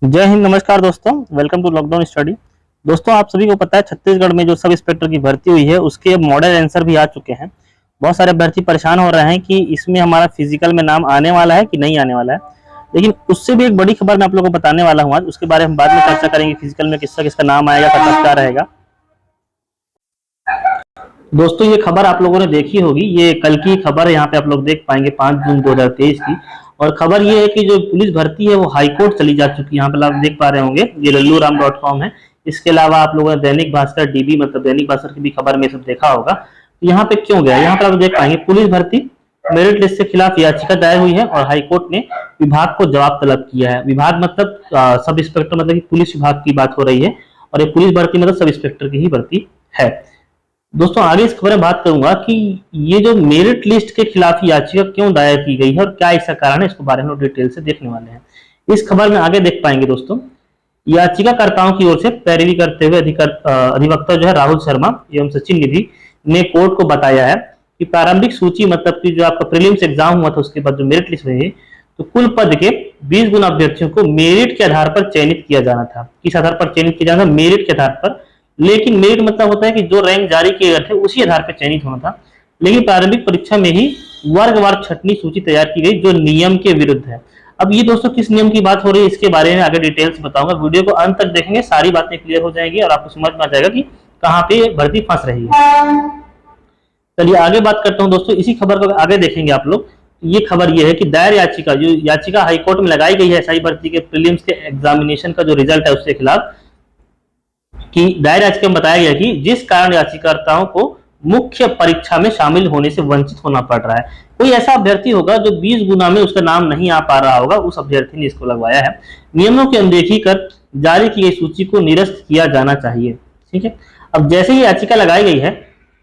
जय हिंद, नमस्कार दोस्तों। Welcome to lockdown study. दोस्तों, आप सभी को पता है छत्तीसगढ़ में जो सब इंस्पेक्टर की भर्ती हुई है उसके मॉडल आंसर भी आ चुके हैं। बहुत सारे अभ्यर्थी परेशान हो रहे हैं कि इसमें हमारा फिजिकल में नाम आने वाला है कि नहीं आने वाला है। लेकिन उससे भी एक बड़ी खबर मैं आप लोगों को बताने वाला हूँ आज। उसके बारे में बाद में चर्चा करेंगे, फिजिकल में किसका किसका नाम आएगा, कट ऑफ क्या रहेगा। दोस्तों, ये खबर आप लोगों ने देखी होगी, ये कल की खबर है। यहाँ पे आप लोग देख पाएंगे 5 जून 2023 की। और खबर ये है कि जो पुलिस भर्ती है वो हाईकोर्ट चली जा चुकी है। यहाँ पे आप देख पा रहे होंगे, ये लल्लूराम.com है। इसके अलावा आप लोगों ने दैनिक भास्कर डीबी मतलब दैनिक भास्कर की भी खबर में सब देखा होगा। तो यहाँ पे क्यों गया, यहाँ पे आप देख पाएंगे पुलिस भर्ती मेरिट लिस्ट के खिलाफ याचिका दायर हुई है और हाईकोर्ट ने विभाग को जवाब तलब किया है। विभाग मतलब सब इंस्पेक्टर, मतलब पुलिस विभाग की बात हो रही है। और ये पुलिस भर्ती मतलब सब इंस्पेक्टर की ही भर्ती है। दोस्तों, आगे इस खबर में बात करूंगा कि ये जो मेरिट लिस्ट के खिलाफ याचिका क्यों दायर की गई है और क्या इसका कारण है, इसके बारे में डिटेल से देखने वाले हैं। इस खबर में आगे देख पाएंगे दोस्तों, याचिकाकर्ताओं की ओर से पैरवी करते हुए अधिवक्ता जो है राहुल शर्मा एवं सचिन निधि ने कोर्ट को बताया है कि प्रारंभिक सूची मतलब कि जो आपका प्रीलिम्स एग्जाम हुआ था उसके बाद जो मेरिट लिस्ट हुई, तो कुल पद के 20 गुना अभ्यर्थियों को मेरिट के आधार पर चयनित किया जाना था। किस आधार पर चयनित किया जाना था? मेरिट के आधार पर। लेकिन मेरिट मतलब होता है कि जो रैंक जारी किए गए थे उसी आधार पर चयनित होना था। लेकिन प्रारंभिक परीक्षा में ही वर्गवार छठवीं सूची तैयार की गई जो नियम के विरुद्ध है। अब ये दोस्तों किस नियम की बात हो रही है इसके बारे में आगे डिटेल से बताऊंगा। वीडियो को अंत तक देखेंगे, सारी बातें क्लियर हो जाएंगी और आपको समझ में आ जाएगा कि कहाँ पे भर्ती फंस रही है। चलिए आगे बात करता हूँ दोस्तों। इसी खबर को आगे देखेंगे आप लोग। ये खबर ये है कि दायर याचिका, जो याचिका हाईकोर्ट में लगाई गई है एसआई भर्ती के प्रीलिम्स के एग्जामिनेशन का जो रिजल्ट है उसके खिलाफ, कि दायर याचिका में बताया गया कि जिस कारण याचिकाकर्ताओं को मुख्य परीक्षा में शामिल होने से वंचित होना पड़ रहा है। कोई ऐसा अभ्यर्थी होगा जो 20 गुना में उसका नाम नहीं आ पा रहा होगा, उस अभ्यर्थी ने इसको लगवाया है। नियमों की अनदेखी कर जारी की गई सूची को निरस्त किया जाना चाहिए। ठीक है, अब जैसे ही याचिका लगाई गई है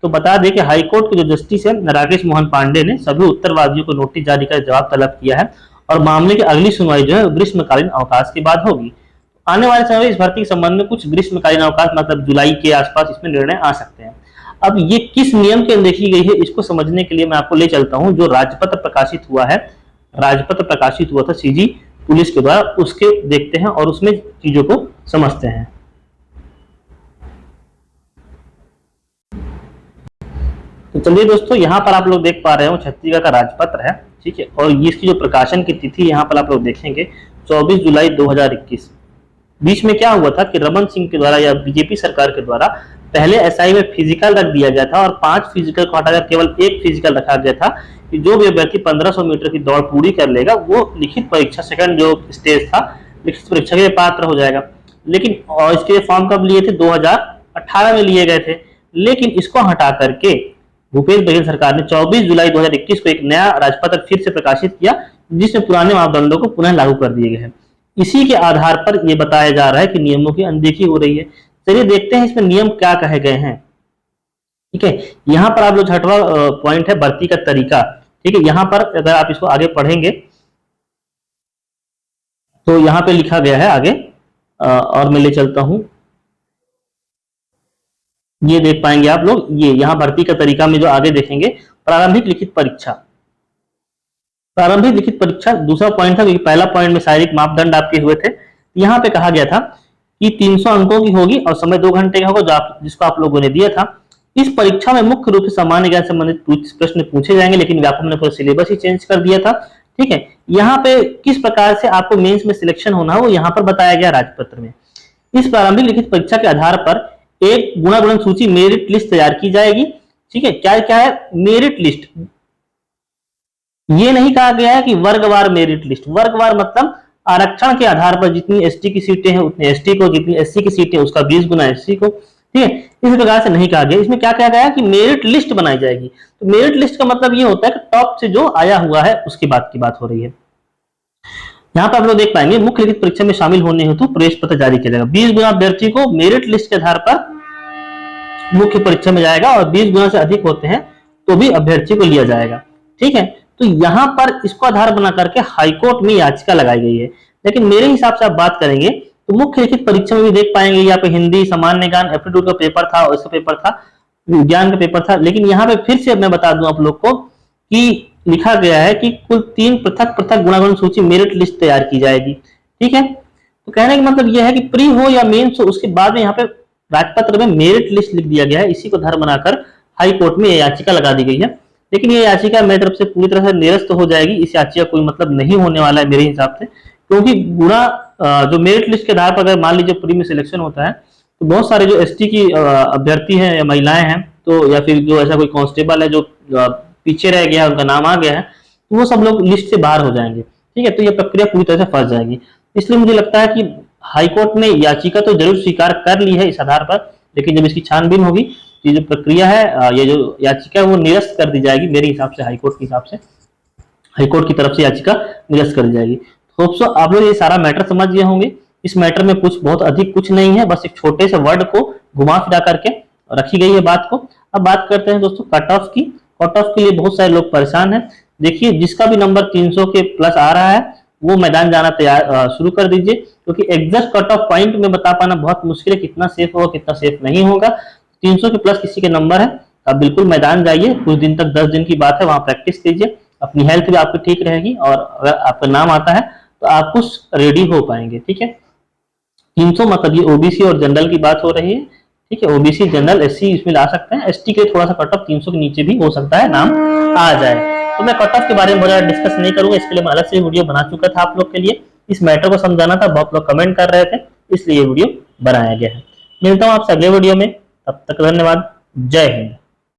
तो बता दें कि हाईकोर्ट के जो जस्टिस है राकेश मोहन पांडे ने सभी उत्तरवादियों को नोटिस जारी कर जवाब तलब किया है और मामले की अगली सुनवाई जो है ग्रीष्मकालीन अवकाश के बाद होगी। आने वाले समय में इस भर्ती के संबंध में कुछ ग्रीष्मकालीन अवकाश मतलब जुलाई के आसपास इसमें निर्णय आ सकते हैं। अब ये किस नियम के देखी गई है इसको समझने के लिए मैं आपको ले चलता हूं। जो राजपत्र प्रकाशित हुआ है, राजपत्र प्रकाशित हुआ था सीजी पुलिस के द्वारा, उसके देखते हैं और उसमें चीजों को समझते हैं। तो चलिए दोस्तों, यहाँ पर आप लोग देख पा रहे हो छत्तीसगढ़ का राजपत्र है। ठीक है, और इसकी जो प्रकाशन की तिथि यहाँ पर आप लोग देखेंगे 24 जुलाई 2021। बीच में क्या हुआ था कि रमन सिंह के द्वारा या बीजेपी सरकार के द्वारा पहले एसआई में फिजिकल रख दिया गया था और 5 फिजिकल को हटाकर केवल 1 फिजिकल रखा गया था कि जो भी अभ्यर्थी 1500 मीटर की दौड़ पूरी कर लेगा वो लिखित परीक्षा, सेकंड जो स्टेज था लिखित परीक्षा के लिए पात्र हो जाएगा। लेकिन और इसके फॉर्म कब लिए थे? 2018 में लिए गए थे। लेकिन इसको हटा करके भूपेश बघेल सरकार ने 24 जुलाई 2021 को एक नया राजपत्र फिर से प्रकाशित किया जिसमें पुराने मापदंडों को पुनः लागू कर दिए गए हैं। इसी के आधार पर यह बताया जा रहा है कि नियमों की अनदेखी हो रही है। चलिए देखते हैं इसमें नियम क्या कहे गए हैं। ठीक है, यहाँ पर आप लोग 6वां पॉइंट है भर्ती का तरीका। ठीक है, यहाँ पर अगर आप इसको आगे पढ़ेंगे तो यहाँ पे लिखा गया है आगे, और मैं ले चलता हूं। ये देख पाएंगे आप लोग, ये यहाँ भर्ती का तरीका में जो आगे देखेंगे प्रारंभिक लिखित परीक्षा। प्रारंभिक लिखित परीक्षा दूसरा पॉइंट था, क्योंकि पहला पॉइंट में शारीरिक मापदंड आपके हुए थे। यहाँ पे कहा गया था कि 300 अंकों की होगी और समय 2 घंटे का होगा, जिसको आप लोगों ने दिया था। इस परीक्षा में मुख्य रूप से सामान्य ज्ञान संबंधित प्रश्न पूछे जाएंगे, लेकिन व्यापक ने पूरा सिलेबस ही चेंज कर दिया था। ठीक है, यहाँ पे किस प्रकार से आपको मेंस में सिलेक्शन होना है वो यहाँ पर बताया गया राजपत्र में। इस प्रारंभिक लिखित परीक्षा के आधार पर एक गुणागुणन सूची मेरिट लिस्ट तैयार की जाएगी। ठीक है, क्या क्या है मेरिट लिस्ट? ये नहीं कहा गया है कि वर्गवार मेरिट लिस्ट। वर्गवार मतलब आरक्षण के आधार पर जितनी एसटी की सीटें हैं उतने एसटी को, जितनी एससी की सीटें उसका 20 गुना एससी को। ठीक है, इस प्रकार से नहीं कहा गया। इसमें क्या कहा गया है कि मेरिट लिस्ट बनाई जाएगी। तो मेरिट लिस्ट का मतलब ये होता है कि टॉप से जो आया हुआ है उसकी बात हो रही है। यहाँ पर आप लोग देख पाएंगे मुख्य लिखित परीक्षा में शामिल होने हेतु प्रवेश पत्र जारी किया जाएगा। 20 गुना अभ्यर्थी को मेरिट लिस्ट के आधार पर मुख्य परीक्षा में जाएगा और 20 गुना से अधिक होते हैं तो भी अभ्यर्थी को लिया जाएगा। ठीक है, तो यहाँ पर इसको आधार बना करके हाईकोर्ट में याचिका लगाई गई है। लेकिन मेरे हिसाब से आप बात करेंगे तो मुख्य लिखित परीक्षा में भी देख पाएंगे यहाँ पे हिंदी, सामान्य ज्ञान, एप्टीट्यूड का पेपर था और इसका पेपर था, विज्ञान का पेपर था। लेकिन यहाँ पे फिर से मैं बता दूं आप लोग को कि लिखा गया है कि कुल 3 पृथक पृथक गुणागुण सूची मेरिट लिस्ट तैयार की जाएगी। ठीक है, तो कहने का मतलब यह है कि प्री हो या मेंस हो, उसके बाद में यहाँ पे राजपत्र में मेरिट लिस्ट लिख दिया गया है। इसी को आधार बनाकर हाई कोर्ट में याचिका लगा दी गई है। लेकिन ये याचिका मेरी तरफ से पूरी तरह से निरस्त हो जाएगी। इस याचिका कोई मतलब नहीं होने वाला है मेरे हिसाब से, क्योंकि गुना जो मेरिट लिस्ट के आधार पर अगर मान लीजिए प्री में सिलेक्शन होता है तो बहुत सारे जो एसटी की अभ्यर्थी हैं या महिलाएं हैं, तो या फिर जो ऐसा कोई कांस्टेबल है जो पीछे रह गया, उनका नाम आ गया है, तो वो सब लोग लिस्ट से बाहर हो जाएंगे। ठीक है, तो ये प्रक्रिया पूरी तरह से फंस जाएगी। इसलिए मुझे लगता है कि हाईकोर्ट ने याचिका तो जरूर स्वीकार कर ली है इस आधार पर, लेकिन जब इसकी छानबीन होगी, ये जो प्रक्रिया है, ये जो याचिका है वो निरस्त कर दी जाएगी मेरे हिसाब से। हाईकोर्ट के हिसाब से, हाईकोर्ट की तरफ से याचिका निरस्त कर दी जाएगी। होप सो आप लोग ये सारा मैटर समझ गए होंगे। इस मैटर में कुछ बहुत अधिक कुछ नहीं है, बस एक छोटे से वर्ड को घुमा फिरा करके रखी गई है बात को। अब बात करते हैं दोस्तों कट ऑफ की। कट ऑफ के लिए बहुत सारे लोग परेशान हैं। देखिए, जिसका भी नंबर 300 के प्लस आ रहा है वो मैदान जाना तैयार शुरू कर दीजिए, क्योंकि एग्जैक्ट कट ऑफ पॉइंट में बता पाना बहुत मुश्किल है, कितना सेफ होगा कितना सेफ नहीं होगा। 300 के प्लस किसी के नंबर है, आप बिल्कुल मैदान जाइए। कुछ दिन तक, 10 दिन की बात है, वहां प्रैक्टिस कीजिए। अपनी हेल्थ भी आपकी ठीक रहेगी, और अगर आपका नाम आता है तो आप कुछ रेडी हो पाएंगे। ठीक है, 300 मतलब ये ओबीसी और जनरल की बात हो रही है। ठीक है, ओबीसी, जनरल, एससी इसमें ला सकते हैं। एसटी के थोड़ा सा कट ऑफ 300 के नीचे भी हो सकता है नाम आ जाए। तो मैं कट ऑफ के बारे में बहुत ज्यादा डिस्कस नहीं करूंगा, इसके लिए मैं अलग से वीडियो बना चुका था आप लोग के लिए। इस मैटर को समझाना था, बहुत लोग कमेंट कर रहे थे, इसलिए ये वीडियो बनाया गया है। मिलता हूं आपसे अगले वीडियो में, तब तक धन्यवाद। जय हिंद।